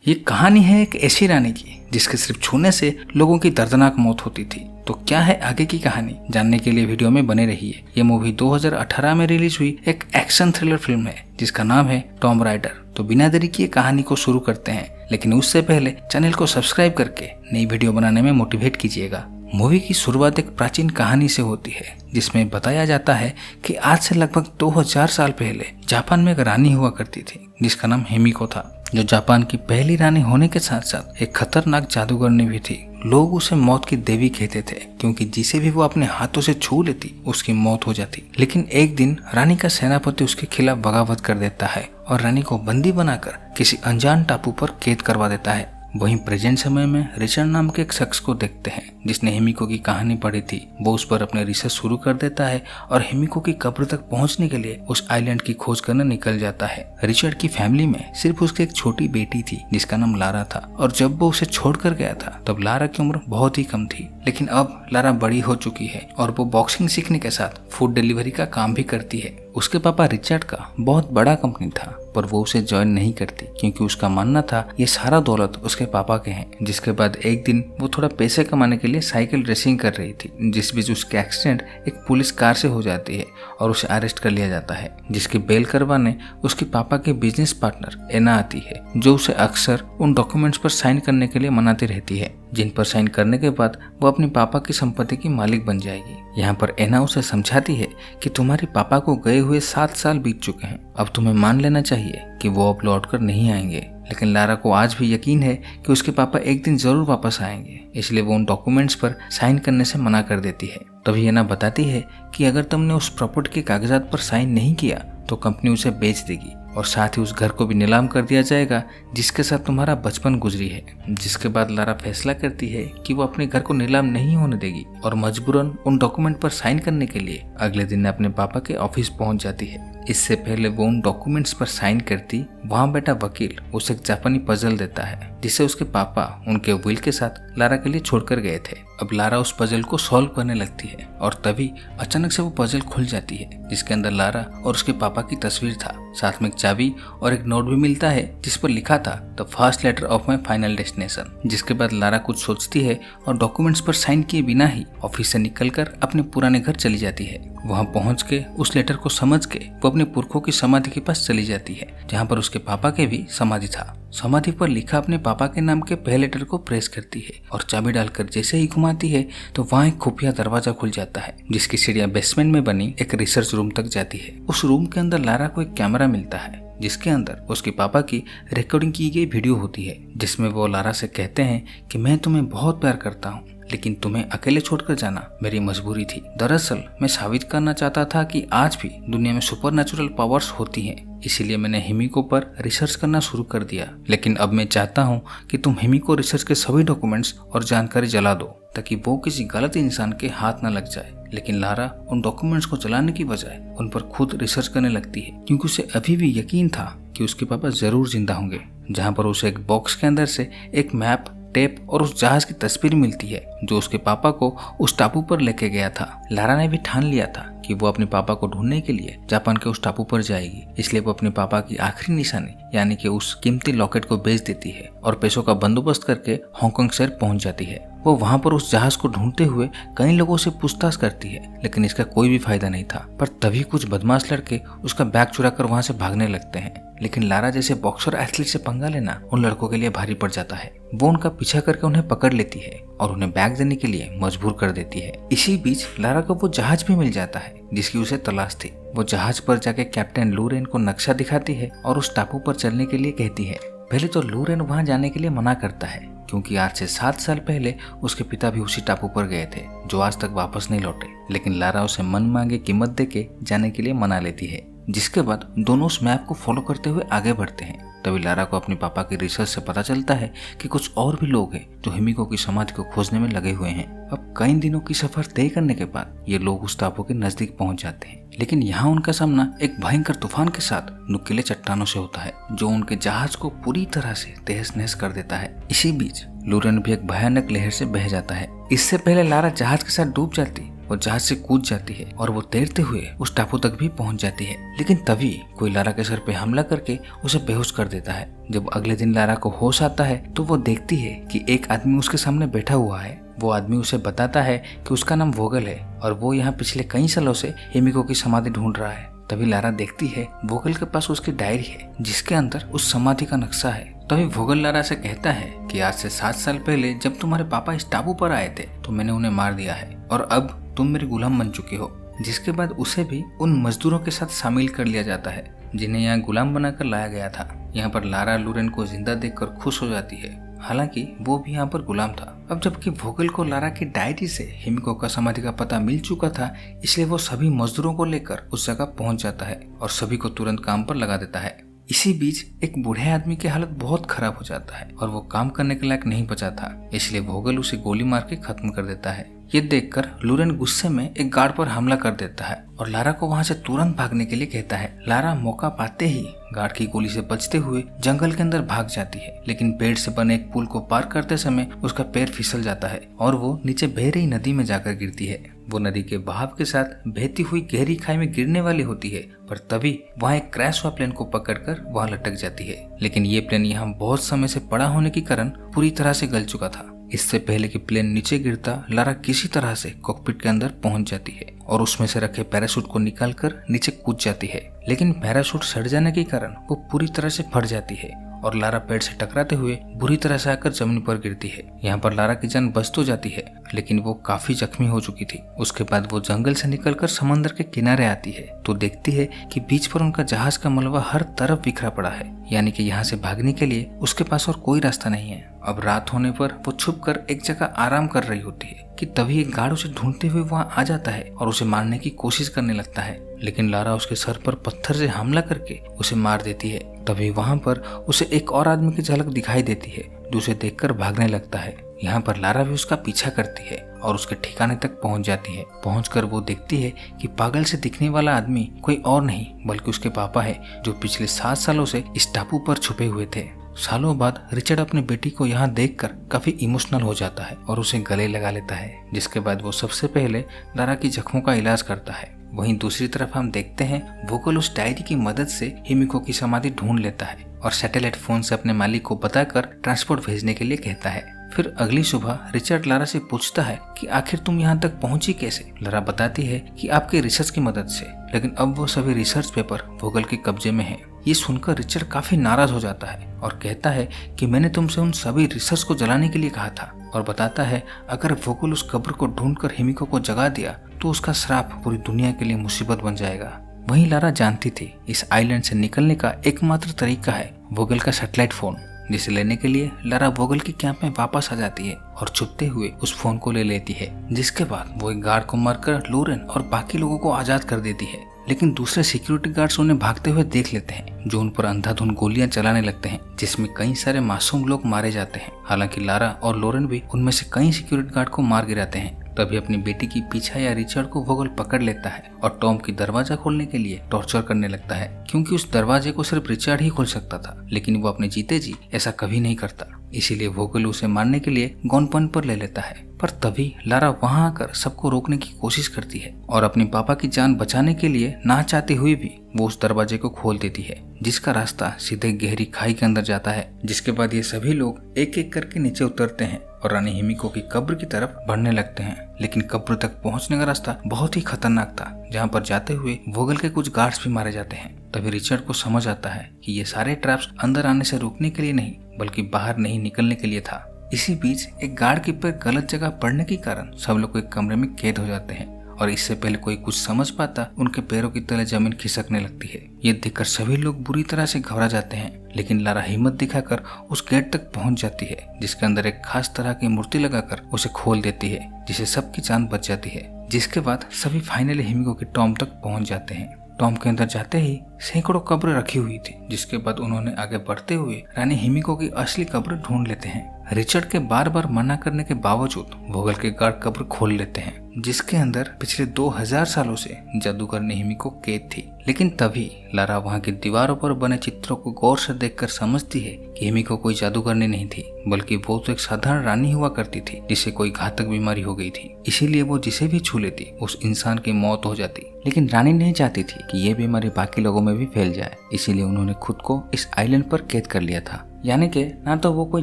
ये कहानी है एक ऐसी रानी की जिसके सिर्फ छूने से लोगों की दर्दनाक मौत होती थी। तो क्या है आगे की कहानी, जानने के लिए वीडियो में बने रहिए। ये मूवी 2018 में रिलीज हुई एक एक्शन थ्रिलर फिल्म है जिसका नाम है टॉम राइडर। तो बिना देरी किए कहानी को शुरू करते हैं, लेकिन उससे पहले चैनल को सब्सक्राइब करके नई वीडियो बनाने में मोटिवेट कीजिएगा। मूवी की शुरुआत एक प्राचीन कहानी से होती है जिसमें बताया जाता है कि आज से लगभग 2000 साल पहले जापान में एक रानी हुआ करती थी जिसका नाम हिमिको था, जो जापान की पहली रानी होने के साथ साथ एक खतरनाक जादूगरनी भी थी। लोग उसे मौत की देवी कहते थे क्योंकि जिसे भी वो अपने हाथों से छू लेती उसकी मौत हो जाती। लेकिन एक दिन रानी का सेनापति उसके खिलाफ बगावत कर देता है और रानी को बंदी बनाकर किसी अनजान टापू पर कैद करवा देता है। वहीं प्रेजेंट समय में रिचर्ड नाम के एक शख्स को देखते हैं जिसने हिमिको की कहानी पढ़ी थी। वो उस पर अपने रिसर्च शुरू कर देता है और हिमिको की कब्र तक पहुंचने के लिए उस आइलैंड की खोज करने निकल जाता है। रिचर्ड की फैमिली में सिर्फ उसकी एक छोटी बेटी थी जिसका नाम लारा था, और जब वो उसे छोड़कर गया था तब लारा की उम्र बहुत ही कम थी। लेकिन अब लारा बड़ी हो चुकी है और वो बॉक्सिंग सीखने के साथ फूड डिलीवरी का काम भी करती है। उसके पापा रिचर्ड का बहुत बड़ा कंपनी था पर वो उसे ज्वाइन नहीं करती क्योंकि उसका मानना था ये सारा दौलत उसके पापा के हैं। जिसके बाद एक दिन वो थोड़ा पैसे कमाने के लिए साइकिल रेसिंग कर रही थी, जिस बीच उसके एक्सीडेंट एक पुलिस कार से हो जाती है और उसे अरेस्ट कर लिया जाता है। जिसकी बेल करवाने उसके पापा के बिजनेस पार्टनर एना आती है, जो उसे अक्सर उन डॉक्यूमेंट्स पर साइन करने के लिए मनाती रहती है जिन पर साइन करने के बाद वो अपने पापा की संपत्ति की मालिक बन जाएगी। यहाँ पर एना उसे समझाती है कि तुम्हारे पापा को गए हुए 7 साल बीत चुके हैं, अब तुम्हें मान लेना चाहिए कि वो अब लौट कर नहीं आएंगे। लेकिन लारा को आज भी यकीन है कि उसके पापा एक दिन जरूर वापस आएंगे, इसलिए वो उन डॉक्यूमेंट्स पर साइन करने से मना कर देती है। तभी एना बताती है कि अगर तुमने उस प्रॉपर्टी के कागजात पर साइन नहीं किया तो कंपनी उसे बेच देगी और साथ ही उस घर को भी नीलाम कर दिया जाएगा जिसके साथ तुम्हारा बचपन गुजरी है। जिसके बाद लारा फैसला करती है कि वो अपने घर को नीलाम नहीं होने देगी और मजबूरन उन डॉक्यूमेंट पर साइन करने के लिए अगले दिन अपने पापा के ऑफिस पहुंच जाती है। इससे पहले वो उन डॉक्यूमेंट्स पर साइन करती, वहाँ बैठा वकील उसे एक जापानी पजल देता है जिसे उसके पापा उनके विल के साथ लारा के लिए छोड़कर गए थे। अब लारा उस पजल को सॉल्व करने लगती है और तभी अचानक से वो पजल खुल जाती है जिसके अंदर लारा और उसके पापा की तस्वीर था, साथ में एक चाबी और एक नोट भी मिलता है जिस पर लिखा था the first letter of my final destination. जिसके बाद लारा कुछ सोचती है और डॉक्यूमेंट्स पर साइन किए बिना ही ऑफिस से निकलकर अपने पुराने घर चली जाती है। वहां पहुंच के उस लेटर को समझ के वो अपने पुरखों की समाधि के पास चली जाती है जहां पर उसके पापा के भी समाधि था। समाधि पर लिखा अपने पापा के नाम के पहले लेटर को प्रेस करती है और चाबी डालकर जैसे ही घुमाती है तो वहाँ एक खुफिया दरवाजा खुल जाता है जिसकी सीढ़ियां बेसमेंट में बनी एक रिसर्च रूम तक जाती है। उस रूम के अंदर लारा को एक कैमरा मिलता है जिसके अंदर उसके पापा की रिकॉर्डिंग की गई वीडियो होती है जिसमें वो लारा से कहते हैं कि मैं तुम्हें बहुत प्यार करता हूँ लेकिन तुम्हें अकेले छोड़कर जाना मेरी मजबूरी थी। दरअसल मैं साबित करना चाहता था कि आज भी दुनिया में सुपरनैचुरल पावर्स होती हैं, इसीलिए मैंने हिमिको पर रिसर्च करना शुरू कर दिया। लेकिन अब मैं चाहता हूँ कि तुम हिमिको रिसर्च के सभी डॉक्यूमेंट्स और जानकारी जला दो ताकि वो किसी गलत इंसान के हाथ न लग जाए। लेकिन लारा उन डॉक्यूमेंट्स को जलाने की बजाय उन पर खुद रिसर्च करने लगती है क्योंकि उसे अभी भी यकीन था कि उसके पापा जरूर जिंदा होंगे। जहाँ पर उसे एक बॉक्स के अंदर से एक मैप, टेप और उस जहाज की तस्वीर मिलती है जो उसके पापा को उस टापू पर लेके गया था। लारा ने भी ठान लिया था कि वो अपने पापा को ढूंढने के लिए जापान के उस टापू पर जाएगी, इसलिए वो अपने पापा की आखिरी निशानी यानी कि उस कीमती लॉकेट को बेच देती है और पैसों का बंदोबस्त करके हांगकांग शहर पहुंच जाती है। वो वहां पर उस जहाज को ढूंढते हुए कई लोगों से पूछताछ करती है लेकिन इसका कोई भी फायदा नहीं था। पर तभी कुछ बदमाश लड़के उसका बैग चुरा कर वहां से भागने लगते हैं। लेकिन लारा जैसे बॉक्सर एथलीट से पंगा लेना उन लड़कों के लिए भारी पड़ जाता है। वो उनका पीछा करके उन्हें पकड़ लेती है और उन्हें बैग देने के लिए मजबूर कर देती है। इसी बीच लारा को वो जहाज भी मिल जाता है जिसकी उसे तलाश थी। वो जहाज पर जाके कैप्टन लूरेन को नक्शा दिखाती है और उस टापू पर चलने के लिए कहती है। पहले तो लूरेन वहां जाने के लिए मना करता है क्योंकि आज से 7 साल पहले उसके पिता भी उसी टापू पर गए थे जो आज तक वापस नहीं लौटे। लेकिन लारा उसे मन मांगे कीमत देके जाने के लिए मना लेती है। जिसके बाद दोनों उस मैप को फॉलो करते हुए आगे बढ़ते हैं। तभी लारा को अपने पापा की रिसर्च से पता चलता है कि कुछ और भी लोग हैं जो हिमिको की समाधि को खोजने में लगे हुए हैं। अब कई दिनों की सफर तय करने के बाद ये लोग उस टापू के नजदीक पहुंच जाते हैं, लेकिन यहाँ उनका सामना एक भयंकर तूफान के साथ नुकीले चट्टानों से होता है जो उनके जहाज को पूरी तरह से तहस नहस कर देता है। इसी बीच लूरेन भी एक भयानक लहर से बह जाता है। इससे पहले लारा जहाज के साथ डूब जाती वो जहाज से कूद जाती है और वो तैरते हुए उस टापू तक भी पहुंच जाती है। लेकिन तभी कोई लारा के सर पे हमला करके उसे बेहोश कर देता है। जब अगले दिन लारा को होश आता है तो वो देखती है कि एक आदमी उसके सामने बैठा हुआ है। वो आदमी उसे बताता है कि उसका नाम वोगल है और वो यहाँ पिछले कई सालों से हिमिको की समाधि ढूंढ रहा है। तभी लारा देखती है वोगल के पास उसकी डायरी है जिसके अंदर उस समाधि का नक्शा है। तभी वोगल लारा से कहता है कि आज से 7 साल पहले जब तुम्हारे पापा इस टापू पर आए थे तो मैंने उन्हें मार दिया है और अब तुम मेरी गुलाम बन चुके हो। जिसके बाद उसे भी उन मजदूरों के साथ शामिल कर लिया जाता है जिन्हें यहाँ गुलाम बनाकर लाया गया था। यहाँ पर लारा लूरेन को जिंदा देखकर खुश हो जाती है, हालांकि वो भी यहाँ पर गुलाम था। अब जबकि वोगल को लारा की डायरी से हिमिको का समाधि का पता मिल चुका था, इसलिए वो सभी मजदूरों को लेकर उस जगह पहुंच जाता है और सभी को तुरंत काम पर लगा देता है। इसी बीच एक बूढ़े आदमी की हालत बहुत खराब हो जाता है और वो काम करने के लायक नहीं बचा था, इसलिए वोगल उसे गोली मार के खत्म कर देता है। ये देखकर लूरेन गुस्से में एक गार्ड पर हमला कर देता है और लारा को वहां से तुरंत भागने के लिए कहता है। लारा मौका पाते ही गार्ड की गोली से बचते हुए जंगल के अंदर भाग जाती है, लेकिन पेड़ से बने एक पुल को पार करते समय उसका पैर फिसल जाता है और वो नीचे बह रही नदी में जाकर गिरती है। वो नदी के बहाव के साथ बहती हुई गहरी खाई में गिरने वाली होती है, पर तभी वहाँ एक क्रैश हुआ प्लेन को पकड़कर वहाँ लटक जाती है। लेकिन ये प्लेन यहाँ बहुत समय से पड़ा होने के कारण पूरी तरह से गल चुका था। इससे पहले कि प्लेन नीचे गिरता, लारा किसी तरह से कॉकपिट के अंदर पहुंच जाती है और उसमें से रखे पैराशूट को निकालकर नीचे कूद जाती है। लेकिन पैराशूट सड़ जाने के कारण वो पूरी तरह से फट जाती है और लारा पेड़ से टकराते हुए बुरी तरह से आकर जमीन पर गिरती है। यहाँ पर लारा की जान बच तो जाती है, लेकिन वो काफी जख्मी हो चुकी थी। उसके बाद वो जंगल से निकलकर समंदर के किनारे आती है तो देखती है कि बीच पर उनका जहाज का मलबा हर तरफ बिखरा पड़ा है, यानी कि यहाँ से भागने के लिए उसके पास और कोई रास्ता नहीं है। अब रात होने पर वो छुपकर एक जगह आराम कर रही होती है कि तभी एक गार्ड उसे ढूंढते हुए वहाँ आ जाता है और उसे मारने की कोशिश करने लगता है, लेकिन लारा उसके सर पर पत्थर से हमला करके उसे मार देती है। तभी वहाँ पर उसे एक और आदमी की झलक दिखाई देती है जो उसे देखकर भागने लगता है। यहाँ पर लारा भी उसका पीछा करती है और उसके ठिकाने तक पहुँच जाती है। पहुंचकर वो देखती है कि पागल से दिखने वाला आदमी कोई और नहीं बल्कि उसके पापा है, जो पिछले 7 सालों से इस टापू पर छुपे हुए थे। सालों बाद रिचर्ड अपनी बेटी को यहाँ देखकर काफी इमोशनल हो जाता है और उसे गले लगा लेता है, जिसके बाद वो सबसे पहले लारा की जख्मों का इलाज करता है। वहीं दूसरी तरफ हम देखते हैं वोगल उस डायरी की मदद से हिमिको की समाधि ढूंढ लेता है और सैटेलाइट फोन से अपने मालिक को बताकर ट्रांसपोर्ट भेजने के लिए कहता है। फिर अगली सुबह रिचर्ड लारा से पूछता है कि आखिर तुम यहाँ तक पहुंची कैसे। लारा बताती है कि आपके रिसर्च की मदद से, लेकिन अब वो सभी रिसर्च पेपर वोगल के कब्जे में है। ये सुनकर रिचर्ड काफी नाराज हो जाता है और कहता है कि मैंने तुमसे उन सभी रिसर्च को जलाने के लिए कहा था, और बताता है अगर वोगल उस कब्र को ढूंढकर हिमिको को जगा दिया तो उसका श्राप पूरी दुनिया के लिए मुसीबत बन जाएगा। वहीं लारा जानती थी इस आइलैंड से निकलने का एकमात्र तरीका है वोगल का सैटेलाइट फोन, जिसे लेने के लिए लारा वोगल के कैंप में वापस आ जाती है और छुपते हुए उस फोन को ले लेती है। जिसके बाद वो एक गार्ड को मारकर लूरेन और बाकी लोगों को आजाद कर देती है, लेकिन दूसरे सिक्योरिटी गार्ड्स उन्हें भागते हुए देख लेते हैं, जो उन पर अंधाधुंध गोलियां चलाने लगते हैं, जिसमें कई सारे मासूम लोग मारे जाते हैं। हालांकि लारा और लूरेन भी उनमें से कई सिक्योरिटी गार्ड को मार गिराते हैं। तभी अपनी बेटी की पीछा या रिचर्ड को वोगल पकड़ लेता है और टॉम की दरवाजा खोलने के लिए टॉर्चर करने लगता है, क्योंकि उस दरवाजे को सिर्फ रिचर्ड ही खोल सकता था, लेकिन वो अपने जीते जी ऐसा कभी नहीं करता। इसीलिए वोगल उसे मारने के लिए गनपॉइंट पर ले लेता है। पर तभी लारा वहां आकर सबको रोकने की कोशिश करती है और अपने पापा की जान बचाने के लिए ना चाहते हुए भी वो उस दरवाजे को खोल देती है, जिसका रास्ता सीधे गहरी खाई के अंदर जाता है। जिसके बाद ये सभी लोग एक एक करके नीचे उतरते हैं और रानी हिमिको की कब्र की तरफ बढ़ने लगते हैं, लेकिन कब्र तक पहुंचने का रास्ता बहुत ही खतरनाक था, जहां पर जाते हुए वोगल के कुछ गार्ड्स भी मारे जाते हैं। तभी रिचर्ड को समझ आता है कि ये सारे ट्रैप्स अंदर आने से रोकने के लिए नहीं बल्कि बाहर नहीं निकलने के लिए था। इसी बीच एक गार्ड के पैर गलत जगह पड़ने के कारण सब लोग एक कमरे में कैद हो जाते हैं और इससे पहले कोई कुछ समझ पाता उनके पैरों की तले जमीन खिसकने लगती है। ये देखकर सभी लोग बुरी तरह से घबरा जाते हैं, लेकिन लारा हिम्मत दिखाकर उस गेट तक पहुंच जाती है, जिसके अंदर एक खास तरह की मूर्ति लगाकर उसे खोल देती है, जिससे सबकी जान बच जाती है। जिसके बाद सभी फाइनली हिमिको के टॉम तक पहुंच जाते हैं। टॉम के अंदर जाते ही सैकड़ों कब्र रखी हुई थी, जिसके बाद उन्होंने आगे बढ़ते हुए रानी हिमिको की असली कब्र ढूंढ लेते हैं। रिचर्ड के बार बार मना करने के बावजूद वोगल के गार्ड कब्र खोल लेते हैं, जिसके अंदर पिछले 2000 सालों से जादूगर हिमिको कैद थी। लेकिन तभी लारा वहां की दीवारों पर बने चित्रों को गौर से देखकर समझती है कि हिमिको कोई जादूगरनी नहीं थी, बल्कि वो तो एक साधारण रानी हुआ करती थी जिसे कोई घातक बीमारी हो गई थी। इसीलिए वो जिसे भी छू लेती उस इंसान की मौत हो जाती। लेकिन रानी नहीं चाहती थी कि ये बीमारी बाकी लोगों में भी फैल जाए, इसीलिए उन्होंने खुद को इस आइलैंड पर कैद कर लिया था। यानी कि ना तो वो कोई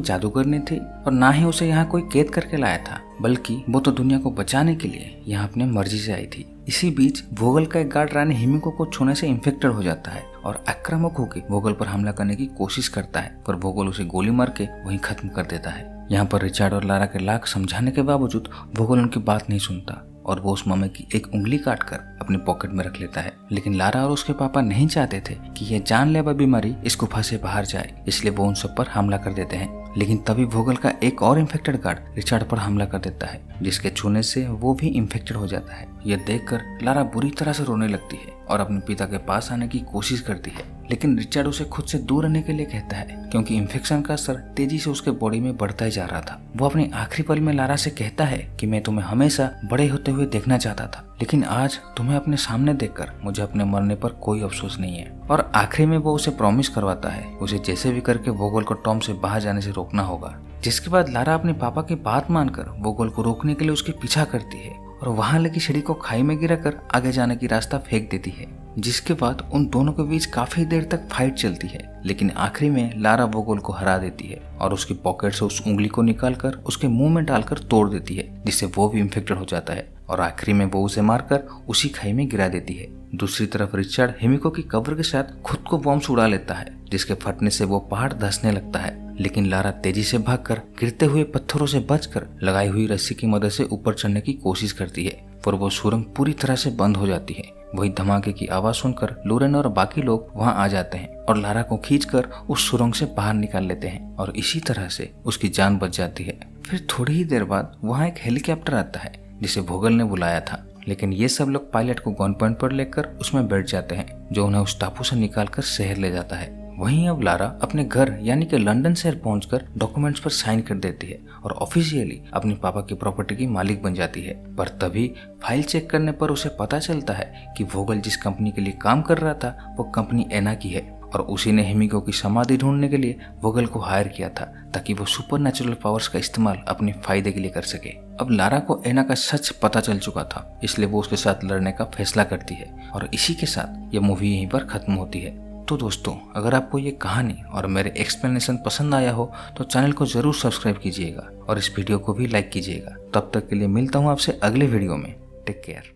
जादूगरनी थी और ना ही उसे यहाँ कोई कैद करके लाया था, बल्कि वो तो दुनिया को बचाने के लिए यहाँ अपने मर्जी से आई थी। इसी बीच वोगल का एक गार्ड रानी हिमिको को छूने से इन्फेक्टेड हो जाता है और आक्रामक होकर वोगल पर हमला करने की कोशिश करता है, पर वोगल उसे गोली मार के वहीं खत्म कर देता है। यहाँ पर रिचर्ड और लारा के लाख समझाने के बावजूद वोगल उनकी बात नहीं सुनता और वो उस मम्मी की एक उंगली काटकर अपनी पॉकेट में रख लेता है। लेकिन लारा और उसके पापा नहीं चाहते थे कि यह जानलेवा बीमारी इस गुफा से बाहर जाए, इसलिए वो उन सब पर हमला कर देते हैं। लेकिन तभी वोगल का एक और इन्फेक्टेड गार्ड रिचर्ड पर हमला कर देता है, जिसके छूने से वो भी इन्फेक्टेड हो जाता है। यह देखकर लारा बुरी तरह से रोने लगती है और अपने पिता के पास आने की कोशिश करती है, लेकिन रिचर्ड उसे खुद से दूर रहने के लिए कहता है, क्योंकि इन्फेक्शन का असर तेजी से उसके बॉडी में बढ़ता ही जा रहा था। वो अपने आखिरी पल में लारा से कहता है कि मैं तुम्हें हमेशा बड़े होते हुए देखना चाहता था, लेकिन आज तुम्हें अपने सामने देखकर मुझे अपने मरने पर कोई अफसोस नहीं है। और आखिरी में वो उसे प्रॉमिस करवाता है उसे जैसे भी करके वोगल को टॉम से बाहर जाने से रोकना होगा। जिसके बाद लारा अपने पापा की बात मानकर वोगल को रोकने के लिए उसके पीछा करती है और वहां लगी सीढ़ी को खाई में गिराकर आगे जाने की रास्ता फेंक देती है। जिसके बाद उन दोनों के बीच काफी देर तक फाइट चलती है, लेकिन आखिरी में लारा वोगल को हरा देती है और उसकी पॉकेट से उस उंगली को निकालकर उसके मुंह में डालकर तोड़ देती है, जिससे वो भी इन्फेक्टेड हो जाता है और आखिरी में वो उसे मारकर उसी खाई में गिरा देती है। दूसरी तरफ रिचर्ड हिमिको की कब्र के साथ खुद को बॉम्ब से उड़ा लेता है, जिसके फटने से वो पहाड़ धंसने लगता है। लेकिन लारा तेजी से भागकर गिरते हुए पत्थरों से बचकर लगाई हुई रस्सी की मदद से ऊपर चढ़ने की कोशिश करती है, पर वो सुरंग पूरी तरह से बंद हो जाती है। वही धमाके की आवाज सुनकर लोरेन और बाकी लोग वहां आ जाते हैं और लारा को खींचकर उस सुरंग से बाहर निकाल लेते हैं और इसी तरह से उसकी जान बच जाती है। फिर थोड़ी ही देर बाद वहां एक हेलीकॉप्टर आता है जिसे वोगल ने बुलाया था, लेकिन ये सब लोग पायलट को गन पॉइंट पर लेकर उसमें बैठ जाते हैं, जो उन्हें उस टापू से निकालकर शहर ले जाता है। वहीं अब लारा अपने घर यानी कि लंदन शहर पहुंचकर डॉक्यूमेंट्स पर साइन कर देती है और ऑफिशियली अपने पापा की प्रॉपर्टी की मालिक बन जाती है। पर तभी फाइल चेक करने पर उसे पता चलता है कि वोगल जिस कंपनी के लिए काम कर रहा था वो कंपनी एना की है और उसी ने हिमिको की समाधि ढूंढने के लिए वोगल को हायर किया था, ताकि वो सुपरनैचुरल पावर्स का इस्तेमाल अपने फायदे के लिए कर सके। अब लारा को एना का सच पता चल चुका था, इसलिए वो उसके साथ लड़ने का फैसला करती है और इसी के साथ ये मूवी यहीं पर खत्म होती है। तो दोस्तों, अगर आपको ये कहानी और मेरे एक्सप्लेनेशन पसंद आया हो तो चैनल को जरूर सब्सक्राइब कीजिएगा और इस वीडियो को भी लाइक कीजिएगा। तब तक के लिए मिलता हूँ आपसे अगले वीडियो में। Take care.